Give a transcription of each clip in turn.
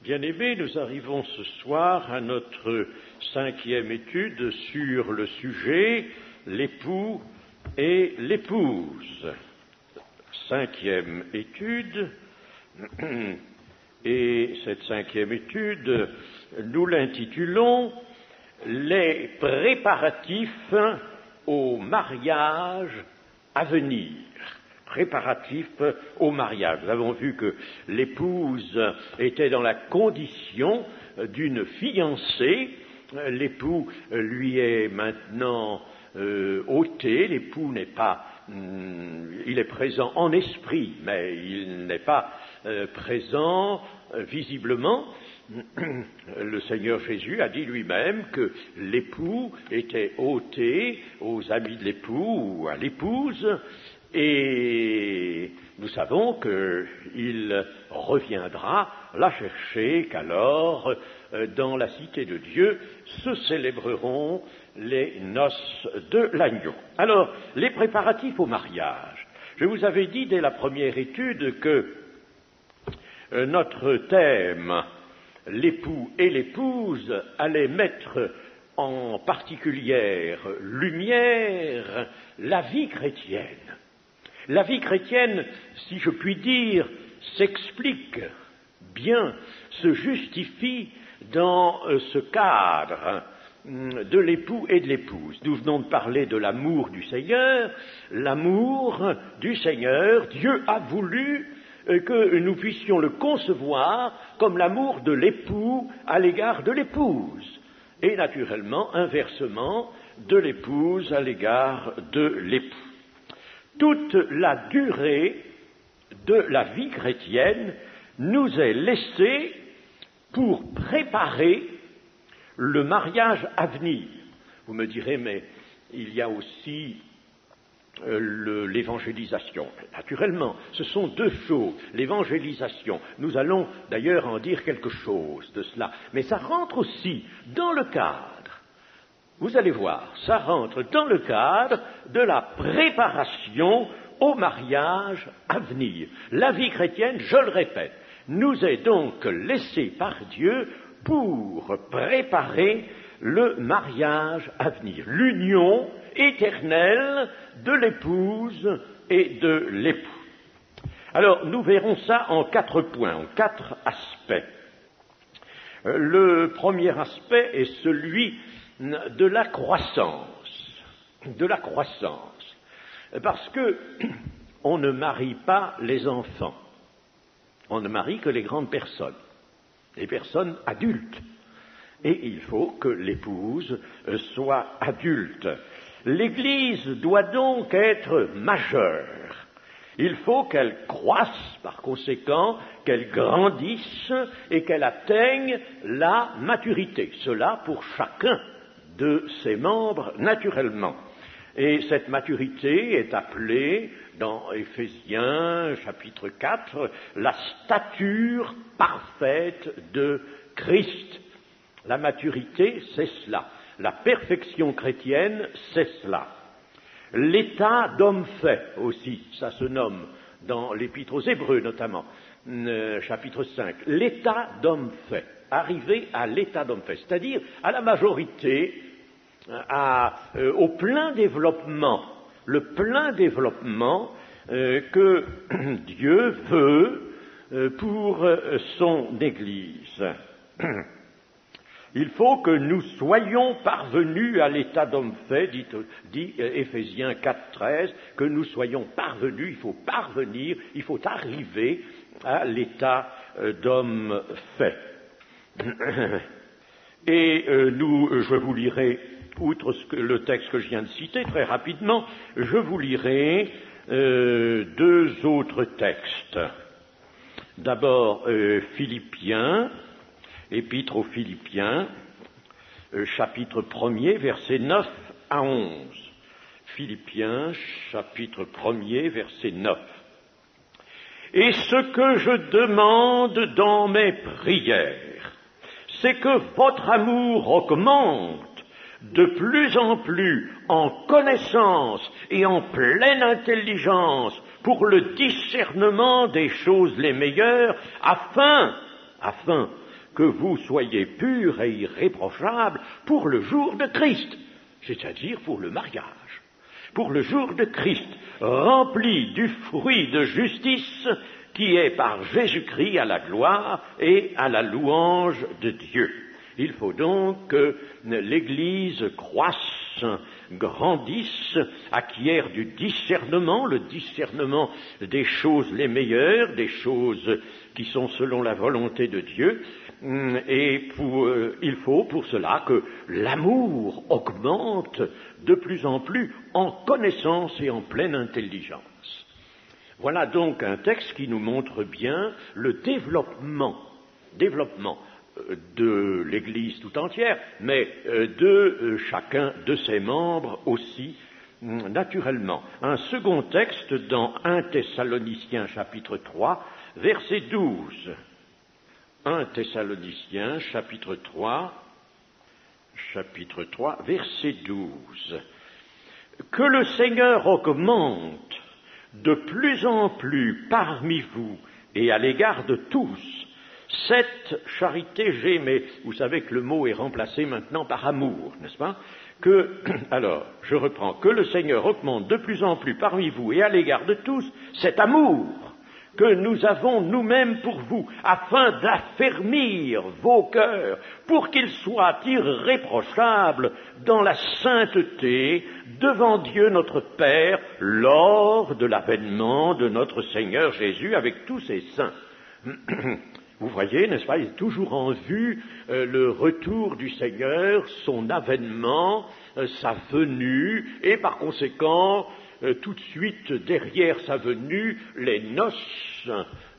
Bien-aimés, nous arrivons ce soir à notre 5e étude sur le sujet l'époux et l'épouse. 5e étude, et cette 5e étude, nous l'intitulons les préparatifs au mariage à venir. Préparatifs au mariage. Nous avons vu que l'épouse était dans la condition d'une fiancée. L'époux lui est maintenant ôté. L'époux n'est pas, il est présent en esprit, mais il n'est pas présent visiblement. Le Seigneur Jésus a dit lui-même que l'époux était ôté aux amis de l'époux ou à l'épouse. Et nous savons qu'il reviendra la chercher, qu'alors, dans la cité de Dieu, se célébreront les noces de l'agneau. Alors, les préparatifs au mariage. Je vous avais dit dès la première étude que notre thème, l'époux et l'épouse, allait mettre en particulière lumière la vie chrétienne. La vie chrétienne, si je puis dire, s'explique bien, se justifie dans ce cadre de l'époux et de l'épouse. Nous venons de parler de l'amour du Seigneur. L'amour du Seigneur, Dieu a voulu que nous puissions le concevoir comme l'amour de l'époux à l'égard de l'épouse. Et naturellement, inversement, de l'épouse à l'égard de l'époux. Toute la durée de la vie chrétienne nous est laissée pour préparer le mariage à venir. Vous me direz, mais il y a aussi l'évangélisation. Naturellement, ce sont deux choses. L'évangélisation, nous allons d'ailleurs en dire quelque chose de cela, mais ça rentre aussi dans le cadre. Vous allez voir, ça rentre dans le cadre de la préparation au mariage à venir. La vie chrétienne, je le répète, nous est donc laissée par Dieu pour préparer le mariage à venir, l'union éternelle de l'épouse et de l'époux. Alors, nous verrons ça en 4 points, en 4 aspects. Le premier aspect est celui de la croissance, parce que on ne marie pas les enfants, on ne marie que les grandes personnes, les personnes adultes, et il faut que l'épouse soit adulte. L'Église doit donc être majeure. Il faut qu'elle croisse, par conséquent, qu'elle grandisse et qu'elle atteigne la maturité. Cela pour chacun de ses membres, naturellement. Et cette maturité est appelée, dans Éphésiens, chapitre 4, la stature parfaite de Christ. La maturité, c'est cela. La perfection chrétienne, c'est cela. L'état d'homme fait aussi, ça se nomme dans l'Épître aux Hébreux notamment, chapitre 5. L'état d'homme fait, arriver à l'état d'homme fait, c'est-à-dire à la majorité, au plein développement, le plein développement que Dieu veut pour son Église. Il faut que nous soyons parvenus à l'état d'homme fait, dit Éphésiens 4.13, que nous soyons parvenus, il faut parvenir, il faut arriver à l'état d'homme fait. Et je vous lirai, outre le texte que je viens de citer très rapidement, je vous lirai 2 autres textes. D'abord Philippiens, Épître aux Philippiens, chapitre 1er, versets 9 à 11. Philippiens, chapitre 1er, verset 9. Et ce que je demande dans mes prières, c'est que votre amour augmente de plus en plus en connaissance et en pleine intelligence pour le discernement des choses les meilleures, afin que vous soyez purs et irréprochables pour le jour de Christ, c'est-à-dire pour le mariage, pour le jour de Christ, rempli du fruit de justice qui est par Jésus-Christ à la gloire et à la louange de Dieu. Il faut donc que l'Église croisse, grandisse, acquiert du discernement, le discernement des choses les meilleures, des choses qui sont selon la volonté de Dieu, et il faut pour cela que l'amour augmente de plus en plus en connaissance et en pleine intelligence. Voilà donc un texte qui nous montre bien le développement de l'Église tout entière, mais de chacun de ses membres aussi, naturellement. Un second texte dans 1 Thessaloniciens chapitre 3, verset 12. 1 Thessaloniciens chapitre 3, verset 12. Que le Seigneur augmente de plus en plus parmi vous et à l'égard de tous cette charité, mais vous savez que le mot est remplacé maintenant par amour, n'est-ce pas? Alors, je reprends, que le Seigneur augmente de plus en plus parmi vous et à l'égard de tous cet amour que nous avons nous-mêmes pour vous, afin d'affermir vos cœurs, pour qu'ils soient irréprochables dans la sainteté devant Dieu notre Père, lors de l'avènement de notre Seigneur Jésus avec tous ses saints. Vous voyez, n'est-ce pas, il est toujours en vue le retour du Seigneur, son avènement, sa venue, et par conséquent, tout de suite derrière sa venue, les noces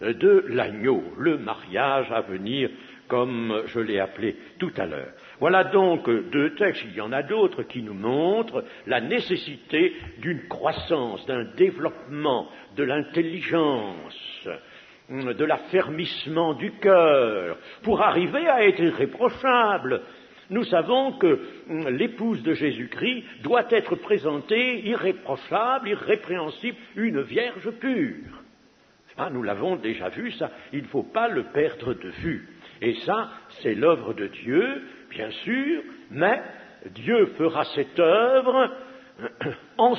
de l'agneau, le mariage à venir, comme je l'ai appelé tout à l'heure. Voilà donc deux textes, il y en a d'autres qui nous montrent la nécessité d'une croissance, d'un développement de l'intelligence, de l'affermissement du cœur, pour arriver à être irréprochable. Nous savons que l'épouse de Jésus-Christ doit être présentée irréprochable, irrépréhensible, une vierge pure. Ah, nous l'avons déjà vu, ça, il ne faut pas le perdre de vue. Et ça, c'est l'œuvre de Dieu, bien sûr, mais Dieu fera cette œuvre en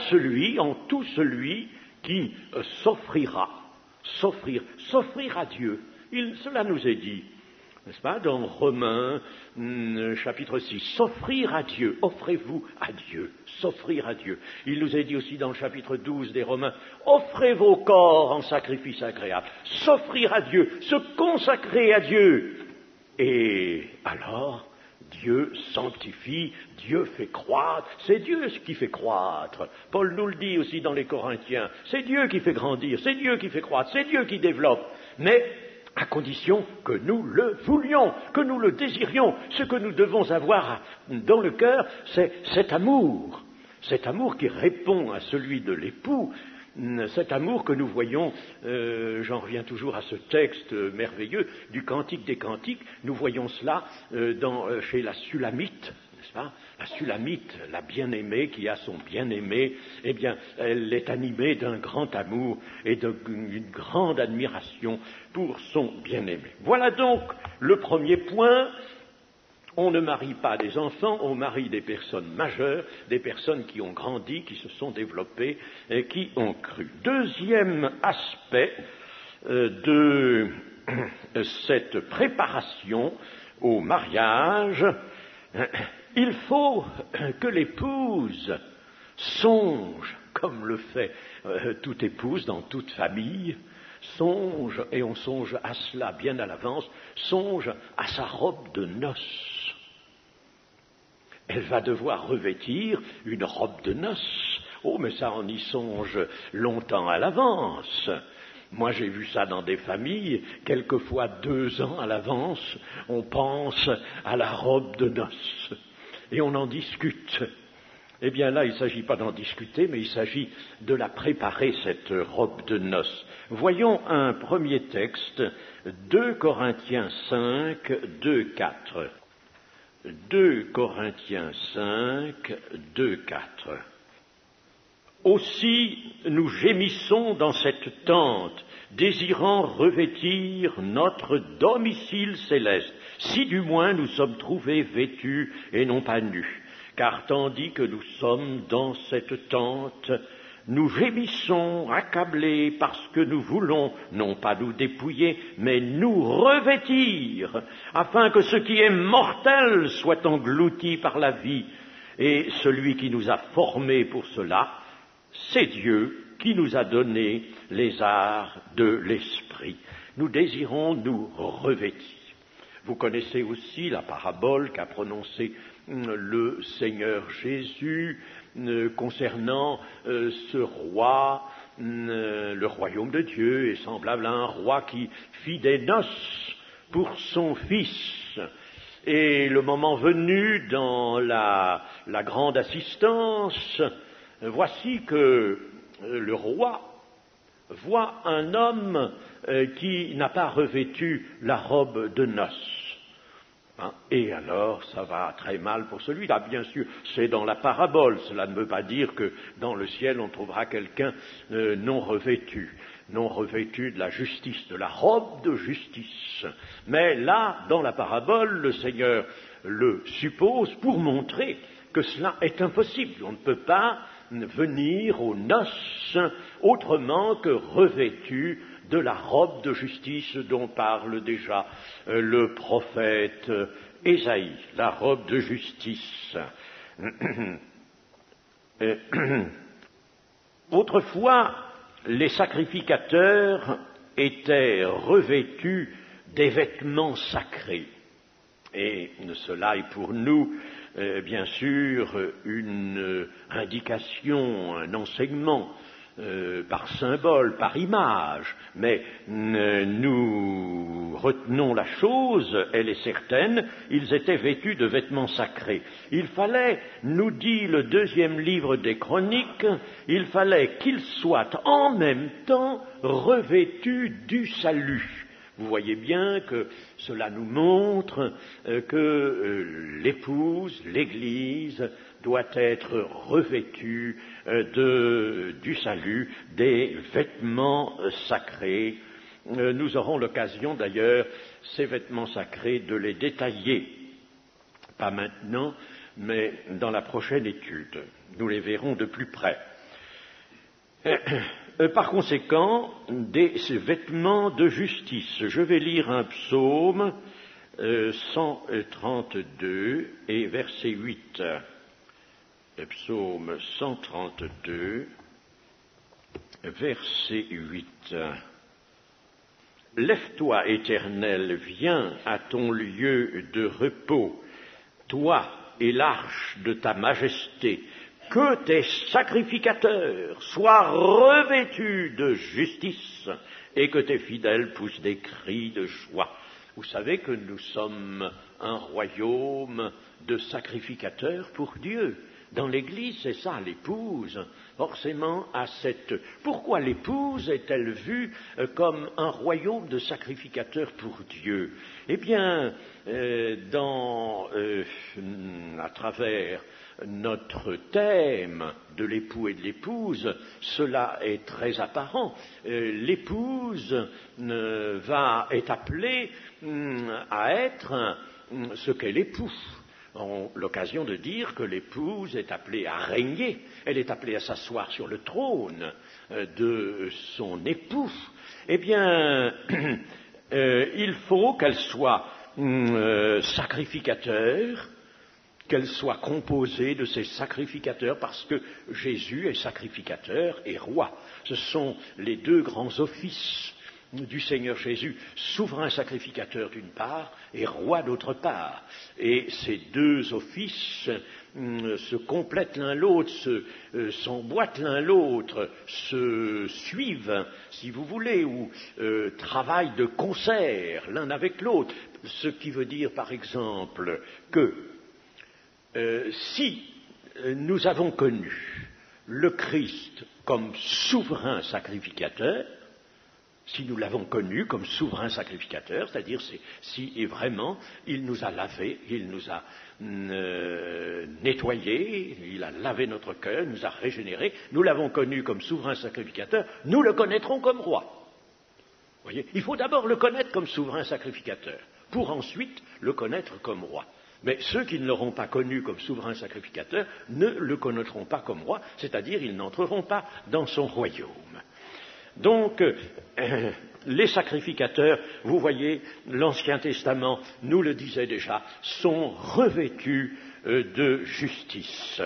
tout celui qui s'offrira. S'offrir à Dieu. Cela nous est dit, n'est-ce pas, dans Romains, chapitre 6, s'offrir à Dieu, offrez-vous à Dieu, s'offrir à Dieu. Il nous est dit aussi dans le chapitre 12 des Romains, offrez vos corps en sacrifice agréable, s'offrir à Dieu, se consacrer à Dieu. Et alors, Dieu sanctifie, Dieu fait croître, c'est Dieu qui fait croître. Paul nous le dit aussi dans les Corinthiens, c'est Dieu qui fait grandir, c'est Dieu qui fait croître, c'est Dieu qui développe, mais à condition que nous le voulions, que nous le désirions. Ce que nous devons avoir dans le cœur, c'est cet amour qui répond à celui de l'époux, cet amour que nous voyons, j'en reviens toujours à ce texte merveilleux du Cantique des Cantiques, nous voyons cela chez la Sulamite, n'est-ce pas? La Sulamite, la bien-aimée qui a son bien-aimé, eh bien, elle est animée d'un grand amour et d'une grande admiration pour son bien-aimé. Voilà donc le premier point. On ne marie pas des enfants, on marie des personnes majeures, des personnes qui ont grandi, qui se sont développées et qui ont cru. Deuxième aspect de cette préparation au mariage, il faut que l'épouse songe, comme le fait toute épouse dans toute famille, songe, et on songe à cela bien à l'avance, songe à sa robe de noces. Elle va devoir revêtir une robe de noces. Oh, mais ça, on y songe longtemps à l'avance. Moi, j'ai vu ça dans des familles, quelquefois 2 ans à l'avance, on pense à la robe de noces. Et on en discute. Eh bien là, il ne s'agit pas d'en discuter, mais il s'agit de la préparer, cette robe de noces. Voyons un premier texte, 2 Corinthiens 5, 2, 4. 2 Corinthiens 5, 2, 4. Aussi nous gémissons dans cette tente, désirant revêtir notre domicile céleste, si du moins nous sommes trouvés vêtus et non pas nus. Car tandis que nous sommes dans cette tente, nous gémissons, accablés, parce que nous voulons, non pas nous dépouiller, mais nous revêtir, afin que ce qui est mortel soit englouti par la vie. Et celui qui nous a formés pour cela, c'est Dieu qui nous a donné les arts de l'esprit. Nous désirons nous revêtir. Vous connaissez aussi la parabole qu'a prononcée le Seigneur Jésus concernant ce roi. Le royaume de Dieu est semblable à un roi qui fit des noces pour son fils. Et le moment venu, dans la grande assistance, voici que le roi voit un homme qui n'a pas revêtu la robe de noces. Et alors, ça va très mal pour celui-là. Bien sûr, c'est dans la parabole. Cela ne veut pas dire que dans le ciel, on trouvera quelqu'un non revêtu de la justice, de la robe de justice. Mais là, dans la parabole, le Seigneur le suppose pour montrer que cela est impossible. On ne peut pas venir aux noces autrement que revêtu de la robe de justice dont parle déjà le prophète Ésaïe, la robe de justice. Autrefois, les sacrificateurs étaient revêtus des vêtements sacrés. Et cela est pour nous, bien sûr, une indication, un enseignement, par symbole, par image, mais nous retenons la chose, elle est certaine, ils étaient vêtus de vêtements sacrés. Il fallait, nous dit le 2e livre des Chroniques, il fallait qu'ils soient en même temps revêtus du salut. Vous voyez bien que cela nous montre que l'épouse, l'Église, doit être revêtue du salut, des vêtements sacrés. Nous aurons l'occasion d'ailleurs, ces vêtements sacrés, de les détailler. Pas maintenant, mais dans la prochaine étude. Nous les verrons de plus près. Par conséquent, ces vêtements de justice. Je vais lire un psaume 132 et verset 8. Psaume 132, verset 8. Lève-toi, Éternel, viens à ton lieu de repos, toi et l'arche de ta majesté. Que tes sacrificateurs soient revêtus de justice et que tes fidèles poussent des cris de joie. Vous savez que nous sommes un royaume de sacrificateurs pour Dieu. Dans l'Église, c'est ça, l'épouse, forcément, a cette... Pourquoi l'épouse est-elle vue comme un royaume de sacrificateurs pour Dieu? Eh bien, à travers notre thème de l'époux et de l'épouse, cela est très apparent. L'épouse est appelée à être ce qu'est l'époux. L'occasion de dire que l'épouse est appelée à régner, elle est appelée à s'asseoir sur le trône de son époux. Eh bien, il faut qu'elle soit sacrificateur, qu'elle soit composée de ces sacrificateurs, parce que Jésus est sacrificateur et roi. Ce sont les deux grands offices du Seigneur Jésus, souverain sacrificateur d'une part et roi d'autre part. Et ces deux offices se complètent l'un l'autre, s'emboîtent l'un l'autre, se suivent, si vous voulez, ou travaillent de concert l'un avec l'autre. Ce qui veut dire, par exemple, que si nous avons connu le Christ comme souverain sacrificateur, si nous l'avons connu comme souverain sacrificateur, c'est-à-dire si et vraiment il nous a lavés, il nous a nettoyés, il a lavé notre cœur, nous a régénérés, nous l'avons connu comme souverain sacrificateur, nous le connaîtrons comme roi. Vous voyez, il faut d'abord le connaître comme souverain sacrificateur, pour ensuite le connaître comme roi. Mais ceux qui ne l'auront pas connu comme souverain sacrificateur ne le connaîtront pas comme roi, c'est-à-dire ils n'entreront pas dans son royaume. Donc, les sacrificateurs, vous voyez, l'Ancien Testament nous le disait déjà, sont revêtus de justice.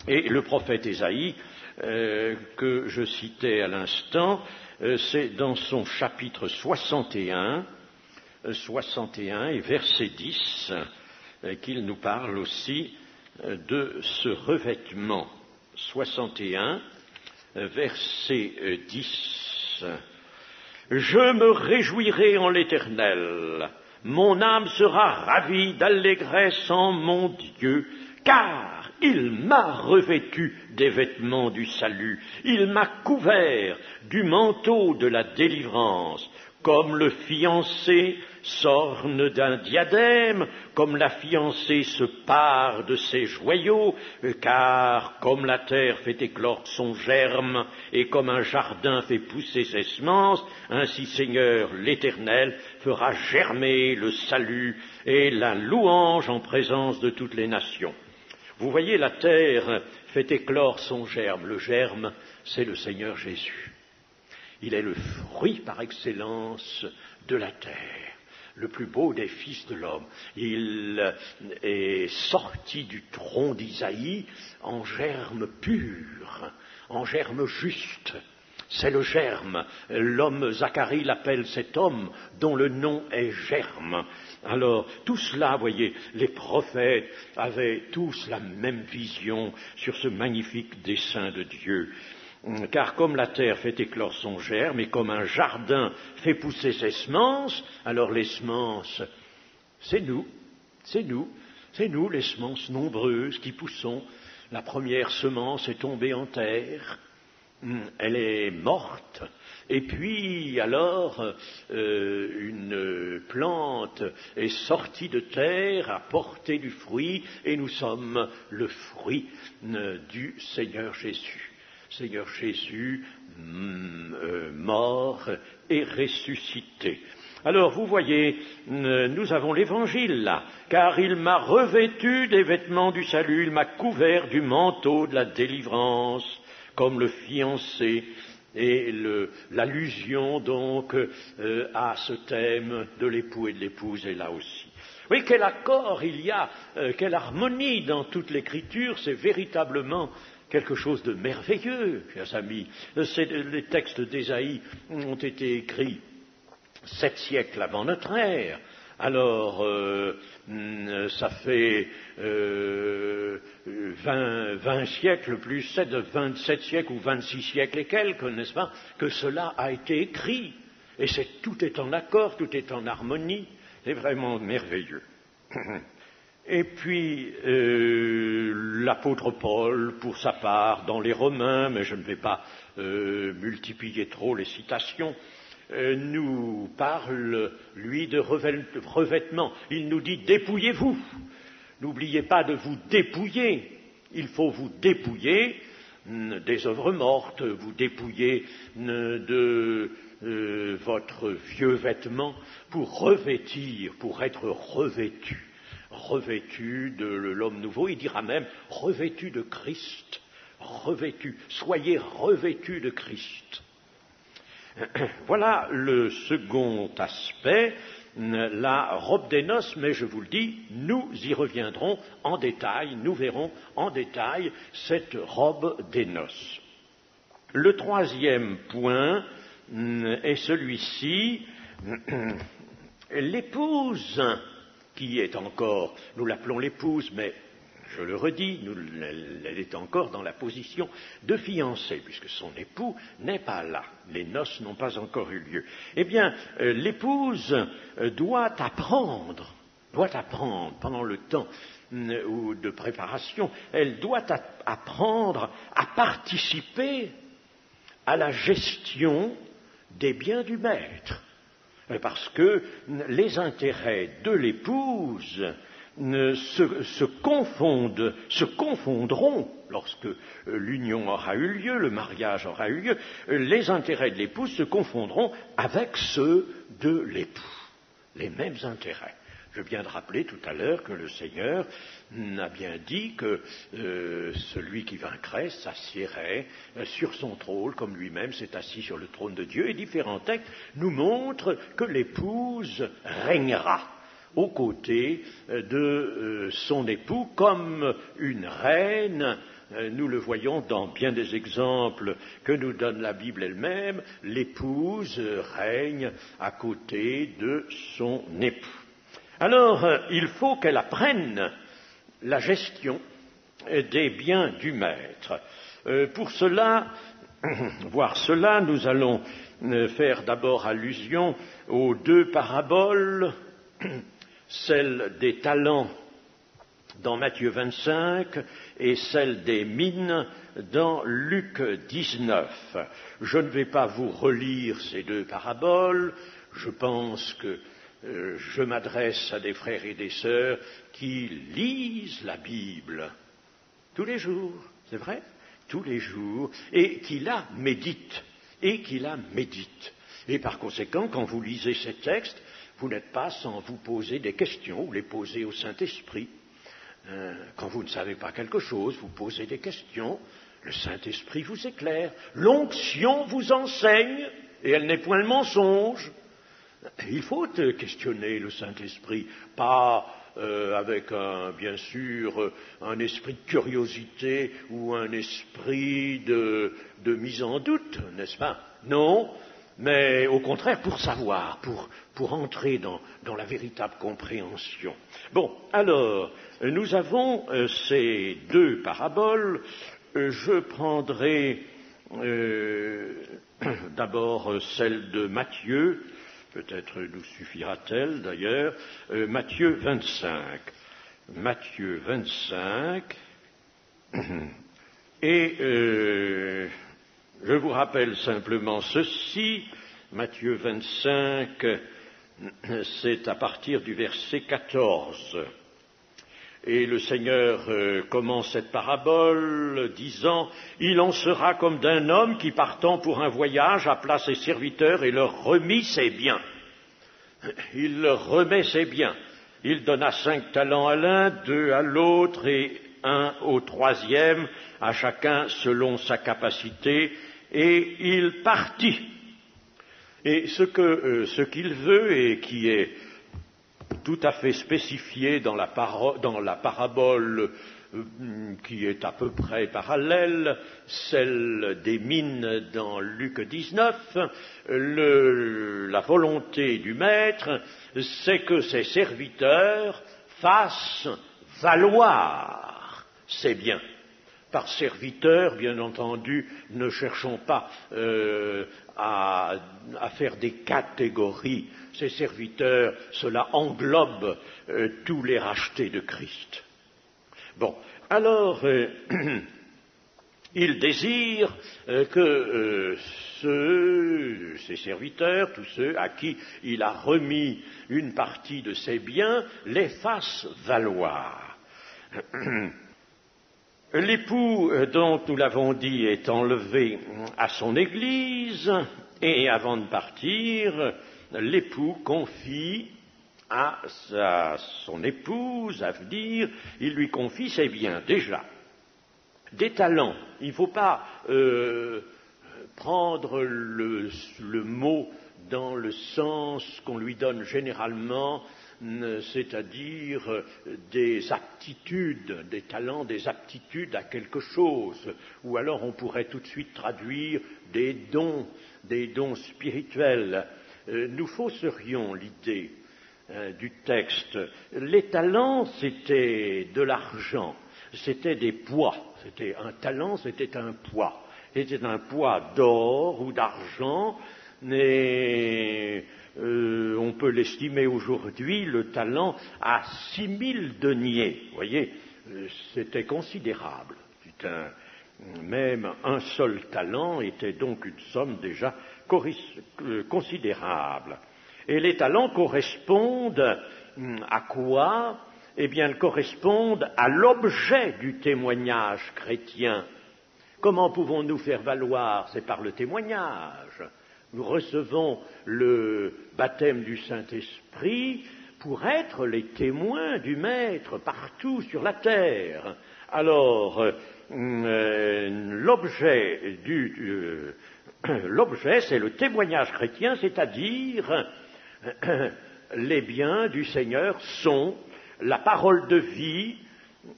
Et le prophète Ésaïe, que je citais à l'instant, c'est dans son chapitre 61 et verset 10, qu'il nous parle aussi de ce revêtement. 61, verset 10. Je me réjouirai en l'Éternel, mon âme sera ravie d'allégresse en mon Dieu, car il m'a revêtu des vêtements du salut, il m'a couvert du manteau de la délivrance, comme le fiancé s'orne d'un diadème, comme la fiancée se pare de ses joyaux, car comme la terre fait éclore son germe, et comme un jardin fait pousser ses semences, ainsi Seigneur l'Éternel fera germer le salut et la louange en présence de toutes les nations. Vous voyez, la terre fait éclore son germe. Le germe, c'est le Seigneur Jésus. Il est le fruit par excellence de la terre, le plus beau des fils de l'homme. Il est sorti du tronc d'Isaïe en germe pur, en germe juste. C'est le germe. L'homme, Zacharie l'appelle cet homme dont le nom est germe. Alors, tout cela, voyez, les prophètes avaient tous la même vision sur ce magnifique dessein de Dieu. Car comme la terre fait éclore son germe et comme un jardin fait pousser ses semences, alors les semences, c'est nous les semences nombreuses qui poussons. La première semence est tombée en terre, elle est morte, et puis alors une plante est sortie de terre, a porté du fruit, et nous sommes le fruit du Seigneur Jésus. Seigneur Jésus, mort et ressuscité. Alors, vous voyez, nous avons l'Évangile là, car il m'a revêtu des vêtements du salut, il m'a couvert du manteau de la délivrance, comme le fiancé, et l'allusion donc à ce thème de l'époux et de l'épouse est là aussi. Oui, quel accord il y a, quelle harmonie dans toute l'Écriture, c'est véritablement quelque chose de merveilleux, chers amis. Les textes d'Ésaïe ont été écrits 7 siècles avant notre ère. Alors, ça fait 20 siècles plus 7, 27 siècles ou 26 siècles et quelques, n'est-ce pas, que cela a été écrit. Et tout est en accord, tout est en harmonie. C'est vraiment merveilleux. Et puis, l'apôtre Paul, pour sa part, dans les Romains, mais je ne vais pas multiplier trop les citations, nous parle, lui, de revêtement. Il nous dit « dépouillez-vous ». N'oubliez pas de vous dépouiller. Il faut vous dépouiller des œuvres mortes, vous dépouiller de votre vieux vêtement pour revêtir, pour être revêtu de l'homme nouveau. Il dira même revêtu de Christ, soyez revêtus de Christ. Voilà le second aspect, la robe des noces, mais je vous le dis, nous y reviendrons en détail, nous verrons en détail cette robe des noces. Le troisième point est celui-ci, l'épouse, qui est encore, nous l'appelons l'épouse, mais je le redis, elle est encore dans la position de fiancée, puisque son époux n'est pas là. Les noces n'ont pas encore eu lieu. Eh bien, l'épouse doit apprendre pendant le temps de préparation, elle doit apprendre à participer à la gestion des biens du maître. Parce que les intérêts de l'épouse se confondront lorsque l'union aura eu lieu, le mariage aura eu lieu, les intérêts de l'épouse se confondront avec ceux de l'époux, les mêmes intérêts. Je viens de rappeler tout à l'heure que le Seigneur a bien dit que celui qui vaincrait s'assiérait sur son trône comme lui-même s'est assis sur le trône de Dieu, et différents textes nous montrent que l'épouse régnera aux côtés de son époux comme une reine. Nous le voyons dans bien des exemples que nous donne la Bible elle-même, l'épouse règne à côté de son époux. Alors, il faut qu'elle apprenne la gestion des biens du maître. Pour cela, nous allons faire d'abord allusion aux deux paraboles, celle des talents dans Matthieu 25 et celle des mines dans Luc 19. Je ne vais pas vous relire ces deux paraboles, je pense que je m'adresse à des frères et des sœurs qui lisent la Bible tous les jours, c'est vrai, tous les jours, et qui la méditent, Et par conséquent, quand vous lisez ces textes, vous n'êtes pas sans vous poser des questions, ou les poser au Saint-Esprit. Quand vous ne savez pas quelque chose, vous posez des questions, le Saint-Esprit vous éclaire, l'onction vous enseigne, et elle n'est point le mensonge. Il faut questionner le Saint-Esprit, pas avec bien sûr un esprit de curiosité ou un esprit de mise en doute, n'est-ce pas? Non, mais au contraire pour savoir, pour entrer dans la véritable compréhension. Bon, alors, nous avons ces deux paraboles. Je prendrai d'abord celle de Matthieu. Peut-être nous suffira-t-elle d'ailleurs, Matthieu 25. Matthieu 25, et je vous rappelle simplement ceci, Matthieu 25, c'est à partir du verset 14. Et le Seigneur commence cette parabole disant « Il en sera comme d'un homme qui, partant pour un voyage, appela ses serviteurs et leur remit ses biens. » Il leur remet ses biens. Il donna 5 talents à l'un, 2 à l'autre et 1 au troisième, à chacun selon sa capacité, et il partit. Et ce qu'il veut et qui est tout à fait spécifié dans la parabole qui est à peu près parallèle, celle des mines dans Luc 19, la volonté du maître, c'est que ses serviteurs fassent valoir ses biens. Par serviteurs, bien entendu, ne cherchons pas à faire des catégories. Ces serviteurs, cela englobe tous les rachetés de Christ. Bon, alors, il désire que ses serviteurs, tous ceux à qui il a remis une partie de ses biens, les fassent valoir. L'époux, dont nous l'avons dit, est enlevé à son église, et avant de partir, l'époux confie à son épouse, à venir, il lui confie ses biens, déjà. Des talents, il ne faut pas prendre le mot dans le sens qu'on lui donne généralement, c'est-à-dire des aptitudes, des talents, des aptitudes à quelque chose, ou alors on pourrait tout de suite traduire des dons spirituels. Nous fausserions l'idée du texte. Les talents, c'était de l'argent, c'était des poids. Un talent, c'était un poids. C'était un poids d'or ou d'argent, mais on peut l'estimer aujourd'hui, le talent, à 6000 deniers. Vous voyez, c'était considérable. Même un seul talent était donc une somme déjà considérable. Et les talents correspondent à quoi? Eh bien, ils correspondent à l'objet du témoignage chrétien. Comment pouvons-nous faire valoir? C'est par le témoignage. Nous recevons le baptême du Saint-Esprit pour être les témoins du Maître partout sur la terre. Alors, l'objet, c'est le témoignage chrétien, c'est-à-dire les biens du Seigneur sont la parole de vie,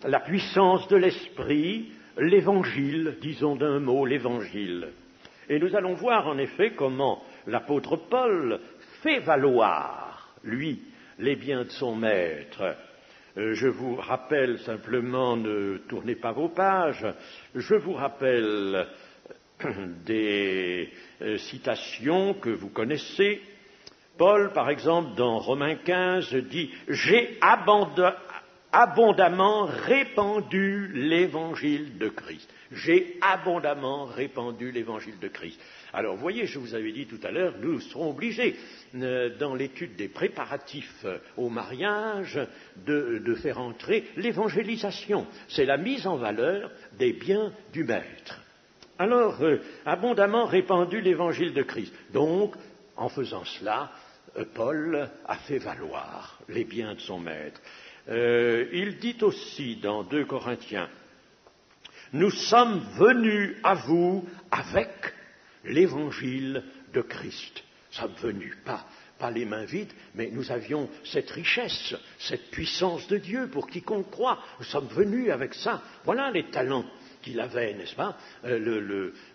la puissance de l'Esprit, l'Évangile, disons d'un mot, l'Évangile. Et nous allons voir en effet comment l'apôtre Paul fait valoir, lui, les biens de son Maître. Je vous rappelle simplement, ne tournez pas vos pages, je vous rappelle des citations que vous connaissez. Paul, par exemple, dans Romains 15, dit « J'ai abondamment répandu l'évangile de Christ. » J'ai abondamment répandu l'évangile de Christ. Alors, vous voyez, je vous avais dit tout à l'heure, nous serons obligés, dans l'étude des préparatifs au mariage, de faire entrer l'évangélisation. C'est la mise en valeur des biens du Maître. Alors, abondamment répandu l'évangile de Christ. Donc, en faisant cela, Paul a fait valoir les biens de son Maître. Il dit aussi dans 2 Corinthiens, « Nous sommes venus à vous avec l'évangile de Christ. » Nous sommes venus, pas les mains vides, mais nous avions cette richesse, cette puissance de Dieu pour quiconque croit. Nous sommes venus avec ça. Voilà les talents qu'il avait, n'est-ce pas?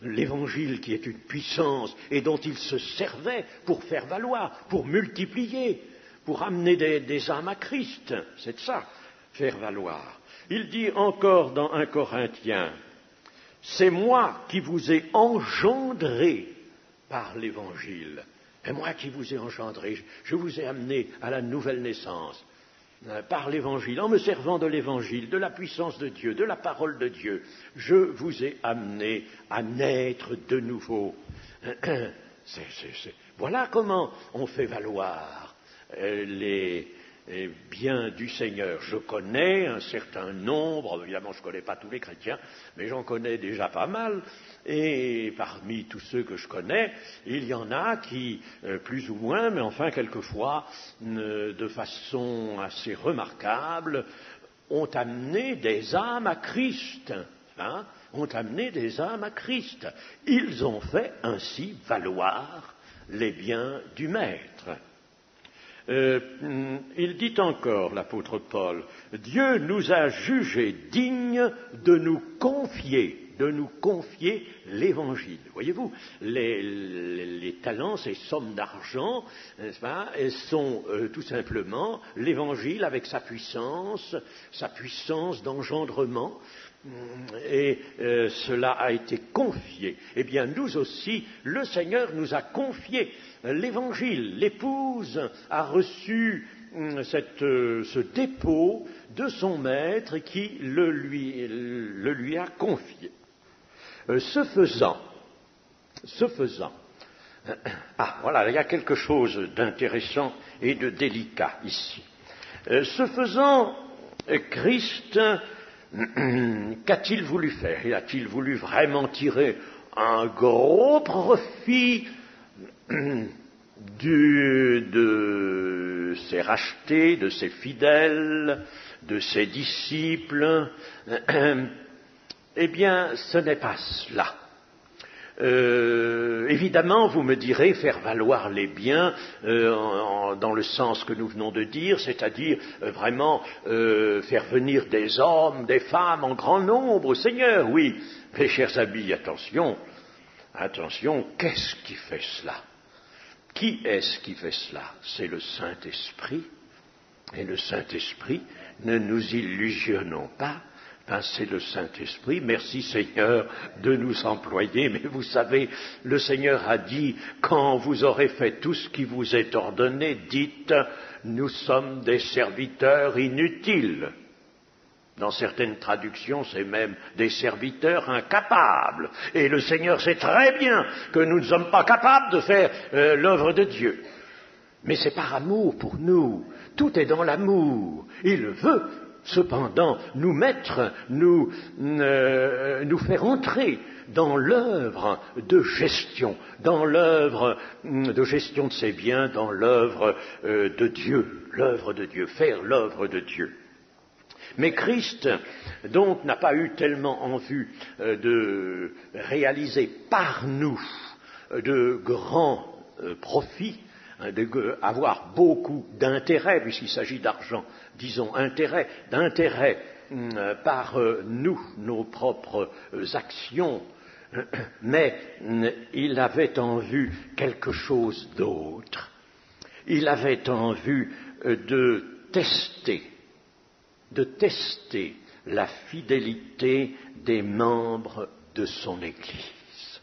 L'évangile qui est une puissance et dont il se servait pour faire valoir, pour multiplier, pour amener des âmes à Christ. C'est ça, faire valoir. Il dit encore dans 1 Corinthiens, « C'est moi qui vous ai engendré par l'évangile. » C'est moi qui vous ai engendré, je vous ai amené à la nouvelle naissance. Par l'évangile, en me servant de l'évangile, de la puissance de Dieu, de la parole de Dieu, je vous ai amené à naître de nouveau. Voilà comment on fait valoir les biens du Seigneur. Je connais un certain nombre, évidemment je ne connais pas tous les chrétiens, mais j'en connais déjà pas mal, et parmi tous ceux que je connais, il y en a qui, plus ou moins, mais enfin quelquefois, de façon assez remarquable, ont amené des âmes à Christ, ont amené des âmes à Christ. Ils ont fait ainsi valoir les biens du Maître. Il dit encore, l'apôtre Paul, « Dieu nous a jugés dignes de nous confier l'Évangile. » Voyez-vous, les talents, ces sommes d'argent, n'est-ce pas, elles sont tout simplement l'Évangile avec sa puissance d'engendrement, et cela a été confié. Eh bien, nous aussi, le Seigneur nous a confié l'Évangile. L'épouse a reçu ce dépôt de son maître qui le lui a confié. Ce faisant, voilà, il y a quelque chose d'intéressant et de délicat ici. Ce faisant, Christ, qu'a-t-il voulu faire? A-t-il voulu vraiment tirer un gros profit de ses rachetés, de ses fidèles, de ses disciples? Eh bien, ce n'est pas cela. Évidemment, vous me direz faire valoir les biens dans le sens que nous venons de dire, c'est-à-dire vraiment faire venir des hommes, des femmes en grand nombre au Seigneur, oui. Mais chers amis, attention, qu'est-ce qui fait cela? Qui est-ce qui fait cela? C'est le Saint-Esprit. Et le Saint-Esprit, ne nous illusionnons pas, c'est le Saint-Esprit. Merci Seigneur de nous employer, mais vous savez, le Seigneur a dit, quand vous aurez fait tout ce qui vous est ordonné, dites, nous sommes des serviteurs inutiles. Dans certaines traductions, c'est même des serviteurs incapables. Et le Seigneur sait très bien que nous ne sommes pas capables de faire l'œuvre de Dieu. Mais c'est par amour pour nous. Tout est dans l'amour. Il veut cependant nous mettre, nous faire entrer dans l'œuvre de gestion, dans l'œuvre de gestion de ses biens, dans l'œuvre de Dieu, faire l'œuvre de Dieu. Mais Christ, donc, n'a pas eu tellement en vue de réaliser par nous de grands profits, avoir beaucoup d'intérêt, puisqu'il s'agit d'argent, disons d'intérêt par nous, nos propres actions, mais il avait en vue quelque chose d'autre. Il avait en vue de tester la fidélité des membres de son Église.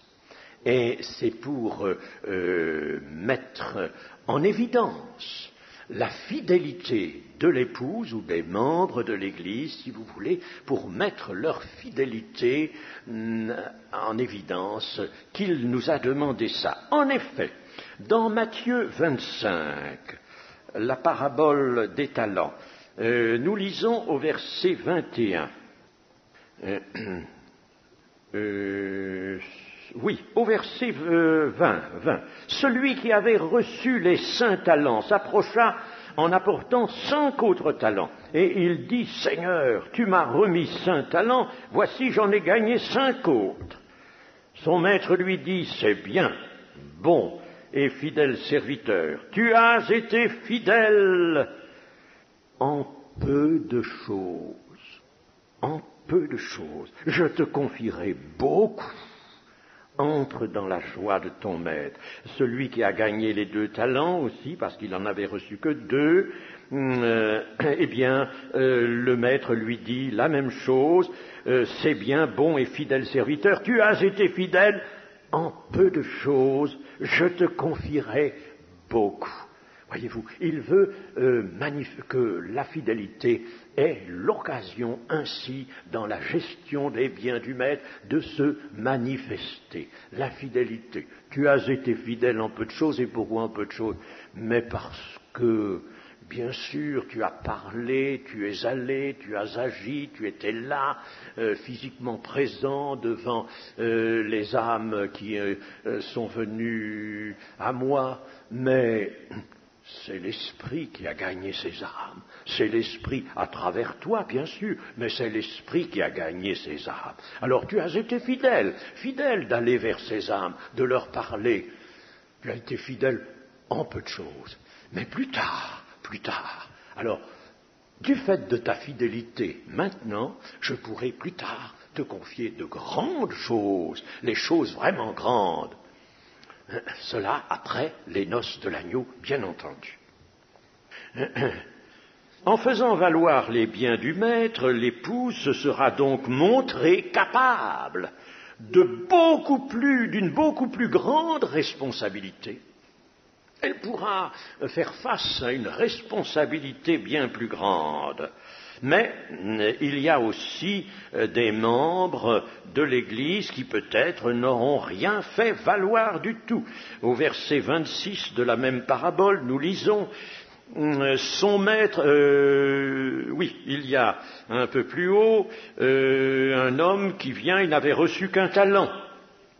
Et c'est pour mettre en évidence la fidélité de l'épouse ou des membres de l'Église, si vous voulez, pour mettre leur fidélité en évidence, qu'il nous a demandé ça. En effet, dans Matthieu 25, la parabole des talents, nous lisons au verset 21. Au verset 20. Celui qui avait reçu les 5 talents s'approcha en apportant 5 autres talents. Et il dit, Seigneur, tu m'as remis 5 talents, voici j'en ai gagné 5 autres. Son maître lui dit, c'est bien, bon et fidèle serviteur, tu as été fidèle en peu de choses, je te confierai beaucoup. Entre dans la joie de ton maître. Celui qui a gagné les 2 talents aussi, parce qu'il en avait reçu que 2, le maître lui dit la même chose, c'est bien, bon et fidèle serviteur, tu as été fidèle en peu de choses, je te confierai beaucoup. Voyez-vous, il veut que la fidélité ait l'occasion ainsi, dans la gestion des biens du maître, de se manifester. La fidélité. Tu as été fidèle en peu de choses, et pourquoi en peu de choses? Mais parce que, bien sûr, tu as parlé, tu es allé, tu as agi, tu étais là, physiquement présent devant les âmes qui sont venues à moi, mais c'est l'Esprit qui a gagné ces âmes. C'est l'Esprit, à travers toi, bien sûr, mais c'est l'Esprit qui a gagné ces âmes. Alors tu as été fidèle d'aller vers ces âmes, de leur parler. Tu as été fidèle en peu de choses. Mais plus tard. Alors, du fait de ta fidélité, maintenant, je pourrai plus tard te confier de grandes choses, les choses vraiment grandes. Cela après les noces de l'agneau, bien entendu. En faisant valoir les biens du maître, l'épouse se sera donc montrée capable d'une beaucoup plus grande responsabilité. Elle pourra faire face à une responsabilité bien plus grande. Mais il y a aussi des membres de l'Église qui peut-être n'auront rien fait valoir du tout. Au verset 26 de la même parabole, nous lisons son maître, il y a un peu plus haut un homme qui vient, il n'avait reçu qu'un talent.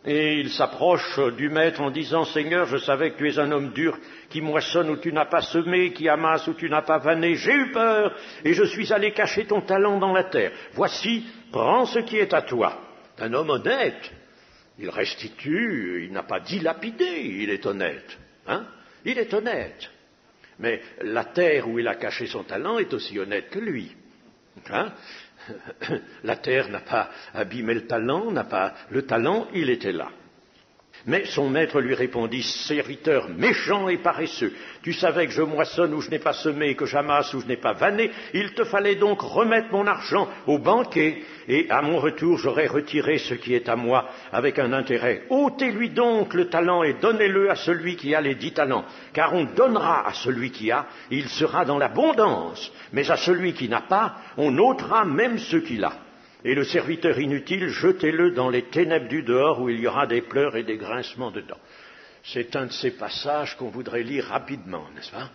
Et il s'approche du maître en disant, Seigneur, je savais que tu es un homme dur, qui moissonne où tu n'as pas semé, qui amasse où tu n'as pas vanné. J'ai eu peur, et je suis allé cacher ton talent dans la terre. Voici, prends ce qui est à toi. Un homme honnête, il restitue, il n'a pas dilapidé, il est honnête. Il est honnête. Mais la terre où il a caché son talent est aussi honnête que lui. La terre n'a pas abîmé le talent, le talent, il était là. Mais son maître lui répondit, serviteur méchant et paresseux, tu savais que je moissonne où je n'ai pas semé, que j'amasse où je n'ai pas vanné, il te fallait donc remettre mon argent au banquier, et à mon retour j'aurais retiré ce qui est à moi avec un intérêt. Ôtez-lui donc le talent et donnez-le à celui qui a les 10 talents, car on donnera à celui qui a, il sera dans l'abondance, mais à celui qui n'a pas, on ôtera même ce qu'il a. Et le serviteur inutile, jetez-le dans les ténèbres du dehors où il y aura des pleurs et des grincements dedans. C'est un de ces passages qu'on voudrait lire rapidement, n'est-ce pas?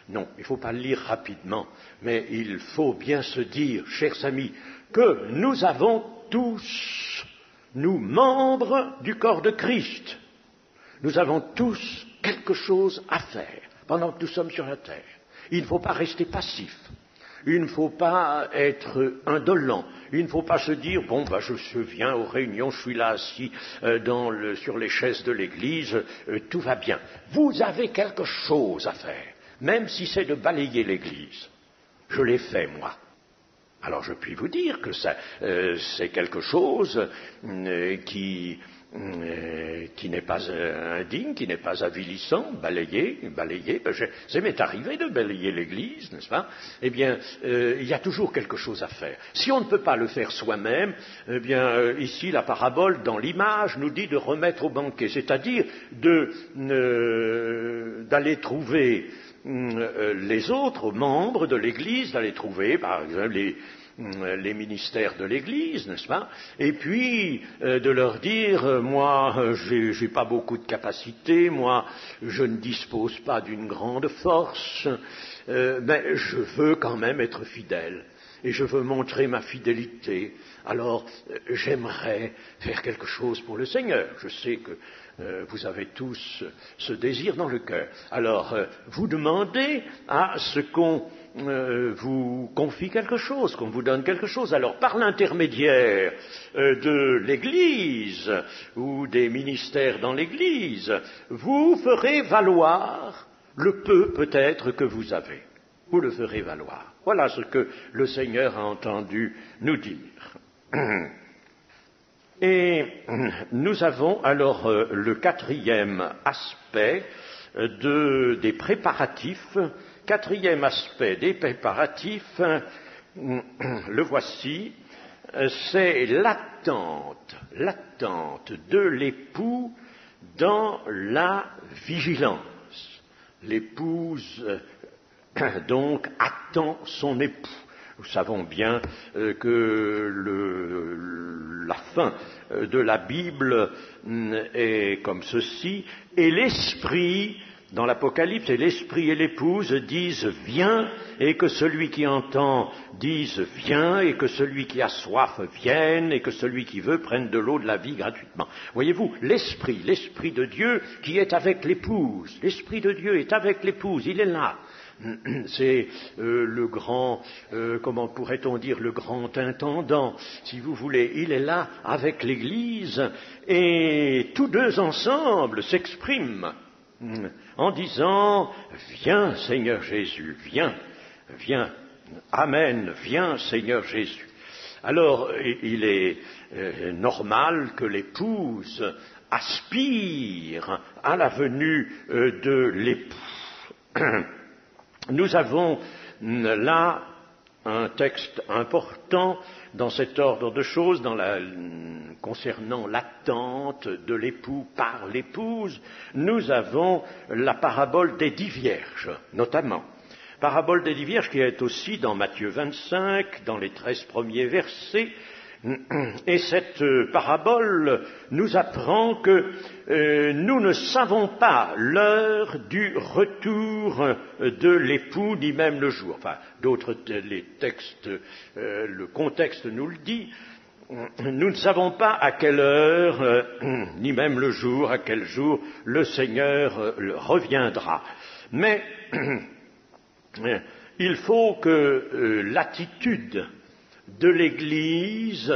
Non, il ne faut pas le lire rapidement, mais il faut bien se dire, chers amis, que nous avons tous, nous membres du corps de Christ, nous avons tous quelque chose à faire pendant que nous sommes sur la terre. Il ne faut pas rester passif. Il ne faut pas être indolent. Il ne faut pas se dire, bon, je viens aux réunions, je suis là assis sur les chaises de l'église, tout va bien. Vous avez quelque chose à faire, même si c'est de balayer l'église. Je l'ai fait, moi. Alors je puis vous dire que c'est quelque chose qui n'est pas indigne, qui n'est pas avilissant, balayer, ça m'est arrivé de balayer l'église, n'est-ce pas? Eh bien, il y a toujours quelque chose à faire. Si on ne peut pas le faire soi-même, eh bien, ici, la parabole, dans l'image, nous dit de remettre au banquet, c'est-à-dire d'aller trouver les autres membres de l'église, d'aller trouver, par exemple, les ministères de l'Église, n'est-ce pas? Et puis de leur dire, moi, j'ai pas beaucoup de capacité, moi, je ne dispose pas d'une grande force, mais je veux quand même être fidèle. Et je veux montrer ma fidélité. Alors, j'aimerais faire quelque chose pour le Seigneur. Je sais que vous avez tous ce désir dans le cœur. Alors, vous demandez à ce qu'on vous confie quelque chose, qu'on vous donne quelque chose. Alors, par l'intermédiaire de l'Église ou des ministères dans l'Église, vous ferez valoir le peu peut-être que vous avez. Vous le ferez valoir. Voilà ce que le Seigneur a entendu nous dire. Et nous avons alors le quatrième aspect des préparatifs. Quatrième aspect des préparatifs, le voici, c'est l'attente de l'époux dans la vigilance. L'épouse donc attend son époux. Nous savons bien que la fin de la Bible est comme ceci, et l'Esprit, dans l'Apocalypse, et l'Esprit et l'épouse disent « Viens », et que celui qui entend dise « Viens », et que celui qui a soif vienne, et que celui qui veut prenne de l'eau de la vie gratuitement. Voyez-vous, l'Esprit de Dieu qui est avec l'épouse, l'Esprit de Dieu est avec l'épouse, il est là. C'est le grand, comment pourrait-on dire, le grand intendant, si vous voulez. Il est là avec l'Église et tous deux ensemble s'expriment en disant « Viens Seigneur Jésus, viens, viens, Amen, viens Seigneur Jésus ». Alors il est normal que l'épouse aspire à la venue de l'époux. Nous avons là un texte important dans cet ordre de choses, concernant l'attente de l'époux par l'épouse. Nous avons la parabole des 10 vierges, notamment. Parabole des 10 vierges qui est aussi dans Matthieu 25, dans les 13 premiers versets. Et cette parabole nous apprend que nous ne savons pas l'heure du retour de l'époux, ni même le jour. Enfin, les textes, le contexte nous le dit. Nous ne savons pas à quelle heure, ni même le jour, à quel jour le Seigneur reviendra. Mais il faut que l'attitude de l'Église,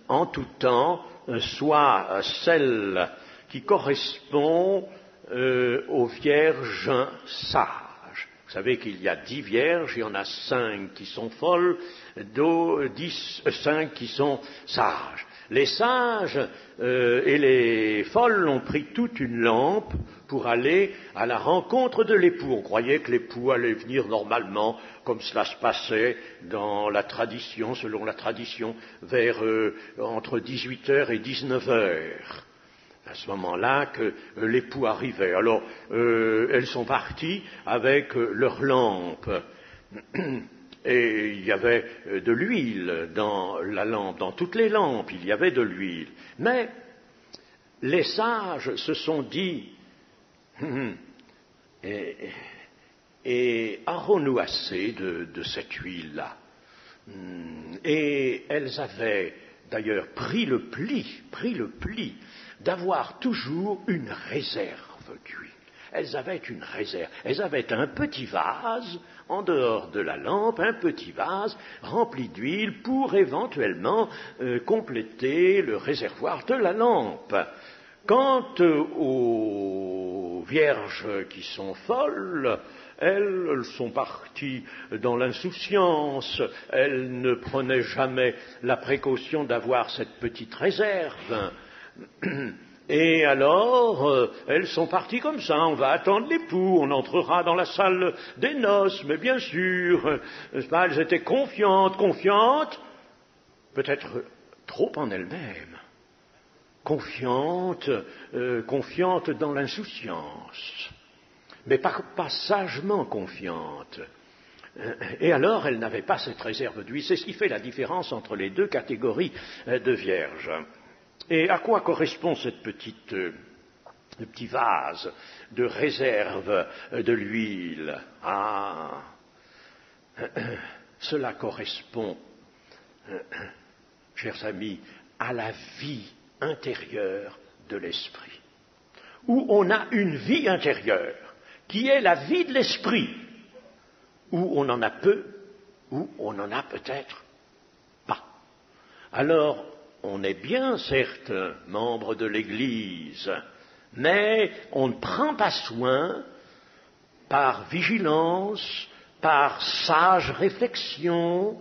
en tout temps, soit celle qui correspond aux vierges sages. Vous savez qu'il y a 10 vierges, il y en a 5 qui sont folles, 5 qui sont sages. Les sages et les folles ont pris toute une lampe pour aller à la rencontre de l'époux. On croyait que l'époux allait venir normalement, comme cela se passait dans la tradition, selon la tradition, vers entre 18h et 19h. À ce moment-là que l'époux arrivait. Alors, elles sont parties avec leur lampe. Et il y avait de l'huile dans la lampe, dans toutes les lampes, il y avait de l'huile. Mais les sages se sont dit, et aurons-nous assez de cette huile-là? Et elles avaient d'ailleurs pris le pli d'avoir toujours une réserve d'huile. Elles avaient une réserve, elles avaient un petit vase en dehors de la lampe, un petit vase rempli d'huile pour éventuellement compléter le réservoir de la lampe. Quant aux vierges qui sont folles, elles sont parties dans l'insouciance, elles ne prenaient jamais la précaution d'avoir cette petite réserve. Et alors, elles sont parties comme ça, on va attendre l'époux, on entrera dans la salle des noces, mais bien sûr, elles étaient confiantes, peut-être trop en elles-mêmes, confiantes dans l'insouciance, mais pas sagement confiantes. Et alors, elles n'avaient pas cette réserve d'huile, c'est ce qui fait la différence entre les deux catégories de vierges. Et à quoi correspond ce petit vase de réserve de l'huile? Cela correspond, chers amis, à la vie intérieure de l'esprit, où on a une vie intérieure, qui est la vie de l'esprit, où on en a peu, où on en a peut-être pas. Alors, on est bien, certes, membre de l'Église, mais on ne prend pas soin, par vigilance, par sage réflexion,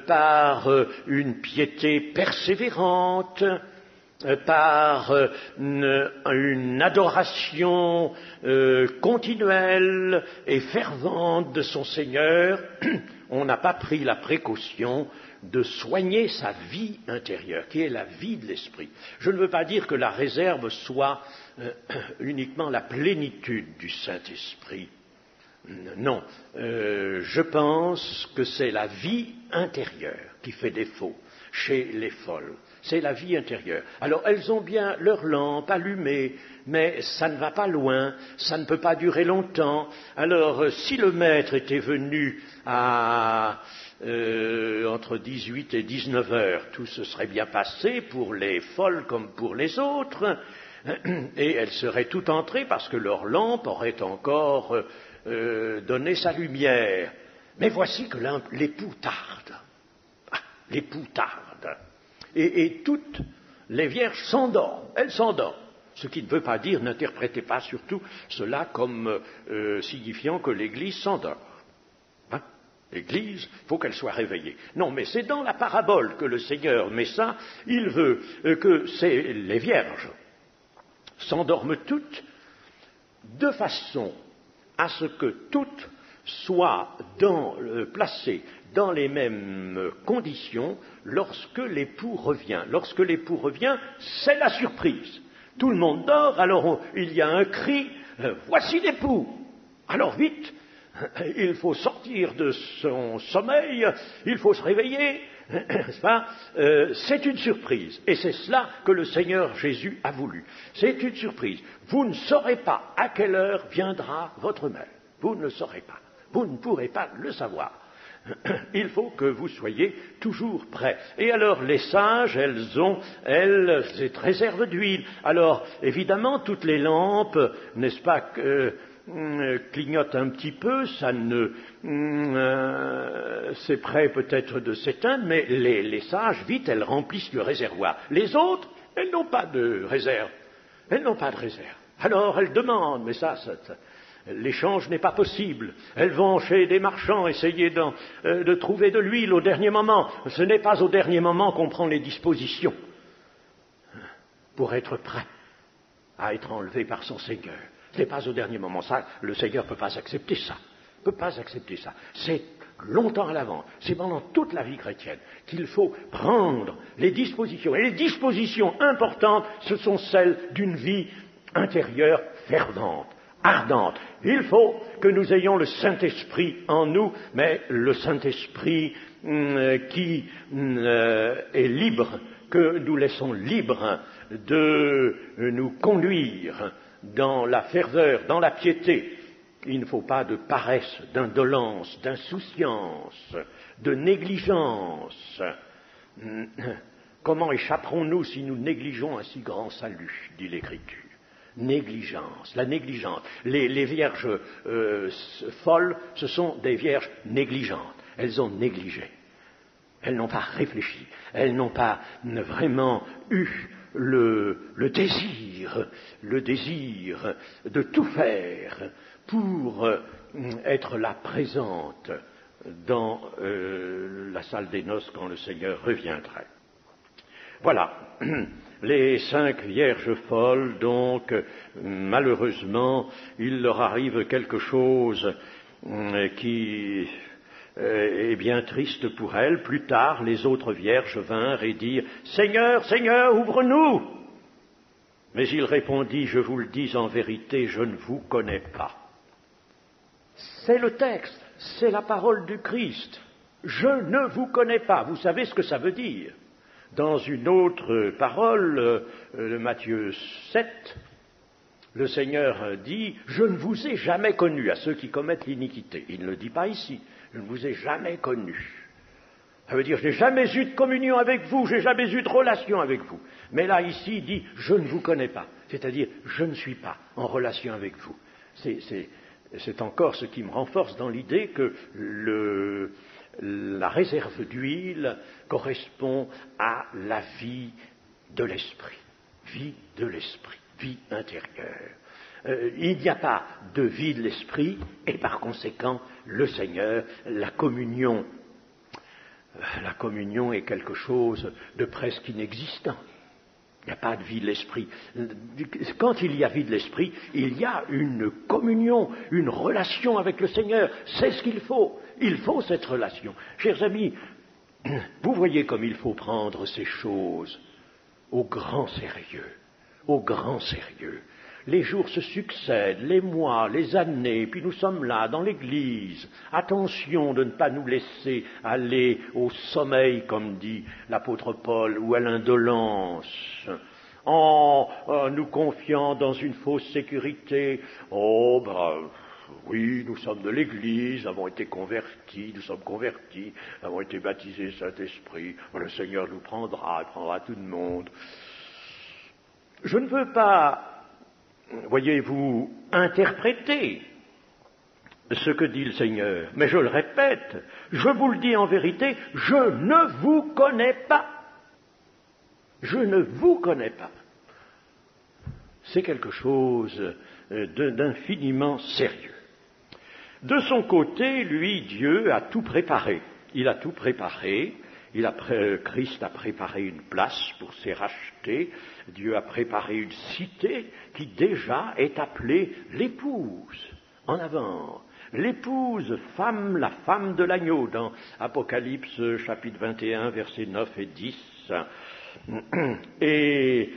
par une piété persévérante, par une adoration continuelle et fervente de son Seigneur, on n'a pas pris la précaution de soigner sa vie intérieure, qui est la vie de l'esprit. Je ne veux pas dire que la réserve soit uniquement la plénitude du Saint-Esprit. Non, je pense que c'est la vie intérieure qui fait défaut chez les folles. C'est la vie intérieure. Alors, elles ont bien leur lampe allumée, mais ça ne va pas loin, ça ne peut pas durer longtemps. Alors, si le maître était venu entre 18 et 19 heures, tout se serait bien passé pour les folles comme pour les autres, et elles seraient toutes entrées parce que leur lampe aurait encore donné sa lumière. Mais voici que l'époux tarde. L'époux tarde. Et toutes les vierges s'endorment, elles s'endorment. Ce qui ne veut pas dire, n'interprétez pas surtout cela comme signifiant que l'Église s'endort. L'Église, il faut qu'elle soit réveillée. Non, mais c'est dans la parabole que le Seigneur met ça. Il veut que les vierges s'endorment toutes de façon à ce que toutes soient placées dans les mêmes conditions lorsque l'époux revient. Lorsque l'époux revient, c'est la surprise. Tout le monde dort, alors il y a un cri, voici l'époux. Alors vite, il faut sortir de son sommeil, il faut se réveiller, c'est une surprise. Et c'est cela que le Seigneur Jésus a voulu. C'est une surprise. Vous ne saurez pas à quelle heure viendra votre mère. Vous ne le saurez pas. Vous ne pourrez pas le savoir. Il faut que vous soyez toujours prêts. Et alors les sages, elles ont cette réserve d'huile. Alors évidemment toutes les lampes, n'est-ce pas, clignotent un petit peu, c'est prêt peut-être de s'éteindre, mais les sages, vite, elles remplissent le réservoir. Les autres, elles n'ont pas de réserve. Elles n'ont pas de réserve. Alors elles demandent, mais l'échange n'est pas possible. Elles vont chez des marchands essayer de trouver de l'huile au dernier moment. Ce n'est pas au dernier moment qu'on prend les dispositions. pour être prêt à être enlevé par son Seigneur. Ce n'est pas au dernier moment. Ça, le Seigneur ne peut pas accepter ça. Il ne peut pas accepter ça. C'est longtemps à l'avance. C'est pendant toute la vie chrétienne qu'il faut prendre les dispositions. Et les dispositions importantes, ce sont celles d'une vie intérieure fervente, ardente. Il faut que nous ayons le Saint-Esprit en nous, mais le Saint-Esprit qui est libre, que nous laissons libre de nous conduire dans la ferveur, dans la piété. Il ne faut pas de paresse, d'indolence, d'insouciance, de négligence. Comment échapperons-nous si nous négligeons un si grand salut, dit l'Écriture? Négligence, la négligence. Les vierges folles, ce sont des vierges négligentes. Elles ont négligé. Elles n'ont pas réfléchi. Elles n'ont pas vraiment eu le désir de tout faire pour être là présente dans la salle des noces quand le Seigneur reviendrait. Voilà, les 5 vierges folles, donc malheureusement, il leur arrive quelque chose qui est bien triste pour elles. Plus tard, les autres vierges vinrent et dirent « Seigneur, Seigneur, ouvre-nous » Mais il répondit « Je vous le dis en vérité, je ne vous connais pas. » C'est le texte, c'est la parole du Christ. Je ne vous connais pas. Vous savez ce que ça veut dire. Dans une autre parole, Matthieu 7, le Seigneur dit « Je ne vous ai jamais connu à ceux qui commettent l'iniquité. » Il ne le dit pas ici. « Je ne vous ai jamais connu. » Ça veut dire « Je n'ai jamais eu de communion avec vous, je n'ai jamais eu de relation avec vous. » Mais là, ici, il dit « Je ne vous connais pas. » C'est-à-dire « Je ne suis pas en relation avec vous. » C'est encore ce qui me renforce dans l'idée que la réserve d'huile correspond à la vie de l'esprit. Vie de l'esprit, vie intérieure. Il n'y a pas de vie de l'esprit et par conséquent, le Seigneur, la communion est quelque chose de presque inexistant. Il n'y a pas de vie de l'esprit. Quand il y a vie de l'esprit, il y a une communion, une relation avec le Seigneur. C'est ce qu'il faut. Il faut cette relation. Chers amis, vous voyez comme il faut prendre ces choses au grand sérieux. Au grand sérieux. Les jours se succèdent, les mois, les années, puis nous sommes là, dans l'Église. Attention de ne pas nous laisser aller au sommeil, comme dit l'apôtre Paul, ou à l'indolence, en nous confiant dans une fausse sécurité. Oh, oui, nous sommes de l'Église, nous avons été convertis, nous sommes convertis, nous avons été baptisés Saint-Esprit, le Seigneur nous prendra, il prendra tout le monde. Je ne veux pas, voyez-vous, interpréter ce que dit le Seigneur. Mais je le répète, je vous le dis en vérité, je ne vous connais pas. Je ne vous connais pas. C'est quelque chose d'infiniment sérieux. De son côté, lui, Dieu a tout préparé. Il a tout préparé. Christ a préparé une place pour s'y racheter. Dieu a préparé une cité qui déjà est appelée l'épouse. En avant. L'épouse, femme, la femme de l'agneau, dans Apocalypse chapitre 21, versets 9 et 10. Et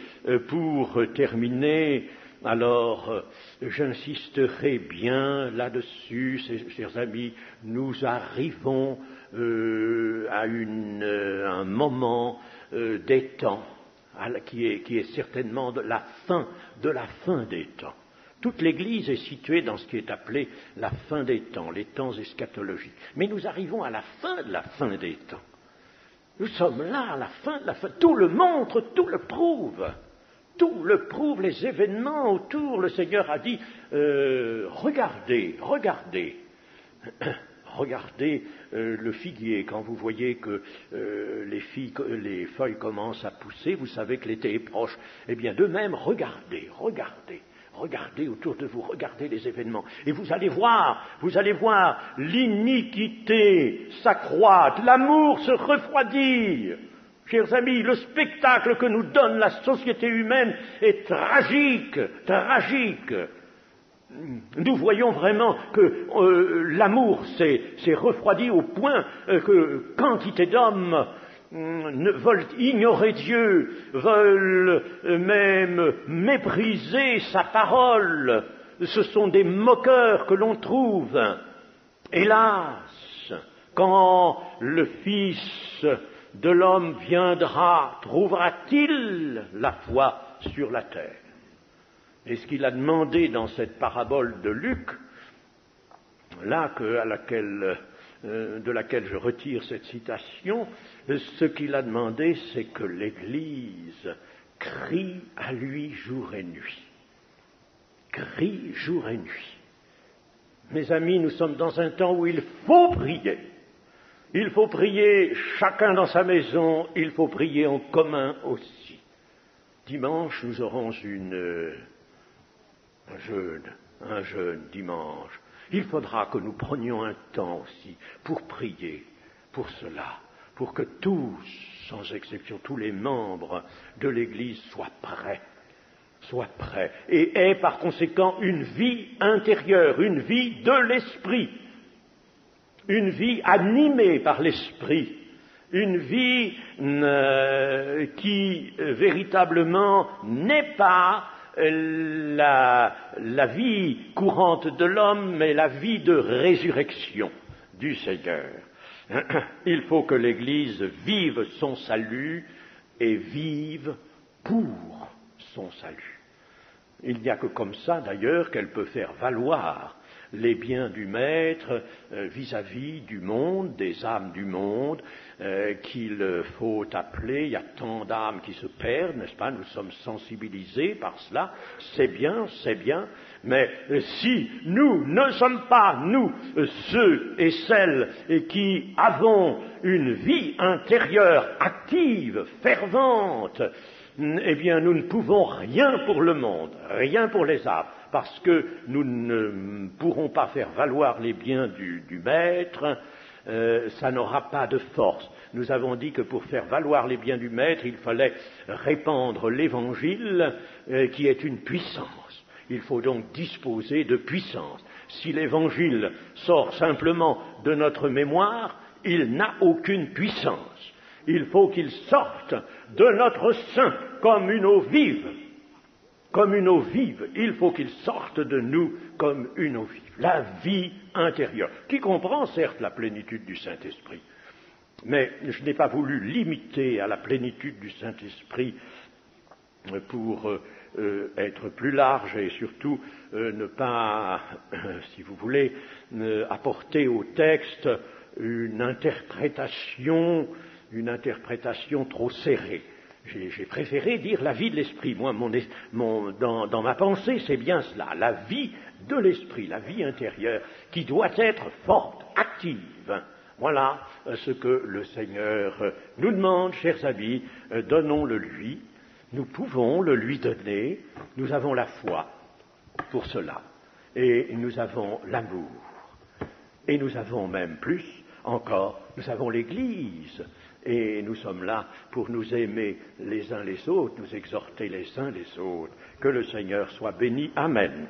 pour terminer, alors j'insisterai bien là-dessus, chers amis, nous arrivons à un moment des temps qui est certainement la fin des temps. Toute l'Église est située dans ce qui est appelé la fin des temps, les temps eschatologiques. Mais nous arrivons à la fin de la fin des temps. Nous sommes là à la fin de la fin. Tout le montre, tout le prouve. Tout le prouve, les événements autour. Le Seigneur a dit, regardez le figuier. Quand vous voyez que les feuilles commencent à pousser, vous savez que l'été est proche. Eh bien, de même, regardez autour de vous, regardez les événements. Et vous allez voir l'iniquité s'accroître, l'amour se refroidir. Chers amis, le spectacle que nous donne la société humaine est tragique, tragique. Nous voyons vraiment que l'amour s'est refroidi au point que quantité d'hommes veulent ignorer Dieu, veulent même mépriser sa parole. Ce sont des moqueurs que l'on trouve. Hélas, quand le Fils de l'homme viendra, trouvera-t-il la foi sur la terre? Et ce qu'il a demandé dans cette parabole de Luc, là de laquelle je retire cette citation, ce qu'il a demandé, c'est que l'Église crie à lui jour et nuit. Crie jour et nuit. Mes amis, nous sommes dans un temps où il faut prier. Il faut prier chacun dans sa maison, il faut prier en commun aussi. Dimanche, nous aurons un jeûne dimanche. Il faudra que nous prenions un temps aussi pour prier pour cela, pour que tous, sans exception, tous les membres de l'Église soient prêts, et aient par conséquent une vie intérieure, une vie de l'esprit, une vie animée par l'esprit, une vie qui véritablement n'est pas la vie courante de l'homme, mais la vie de résurrection du Seigneur. Il faut que l'Église vive son salut et vive pour son salut. Il n'y a que comme ça, d'ailleurs, qu'elle peut faire valoir les biens du Maître vis-à-vis du monde, des âmes du monde, qu'il faut appeler. Il y a tant d'âmes qui se perdent, n'est-ce pas? Nous sommes sensibilisés par cela. C'est bien, mais si nous ne sommes pas, nous, ceux et celles qui avons une vie intérieure active, fervente, eh bien, nous ne pouvons rien pour le monde, rien pour les âmes, parce que nous ne pourrons pas faire valoir les biens du Maître, ça n'aura pas de force. Nous avons dit que pour faire valoir les biens du Maître, il fallait répandre l'Évangile, qui est une puissance. Il faut donc disposer de puissance. Si l'Évangile sort simplement de notre mémoire, il n'a aucune puissance. Il faut qu'il sorte de notre sein comme une eau vive. Comme une eau vive. Il faut qu'il sorte de nous comme une eau vive. La vie intérieure, qui comprend certes la plénitude du Saint-Esprit. Mais je n'ai pas voulu limiter à la plénitude du Saint-Esprit pour être plus large et surtout ne pas, si vous voulez, apporter au texte une interprétation trop serrée. J'ai préféré dire la vie de l'esprit. Moi, dans ma pensée, c'est bien cela, la vie de l'esprit, la vie intérieure, qui doit être forte, active. Voilà ce que le Seigneur nous demande, chers amis, donnons-le lui. Nous pouvons le lui donner, nous avons la foi pour cela, et nous avons l'amour, et nous avons même plus encore, nous avons l'Église, et nous sommes là pour nous aimer les uns les autres, nous exhorter les uns les autres. Que le Seigneur soit béni. Amen.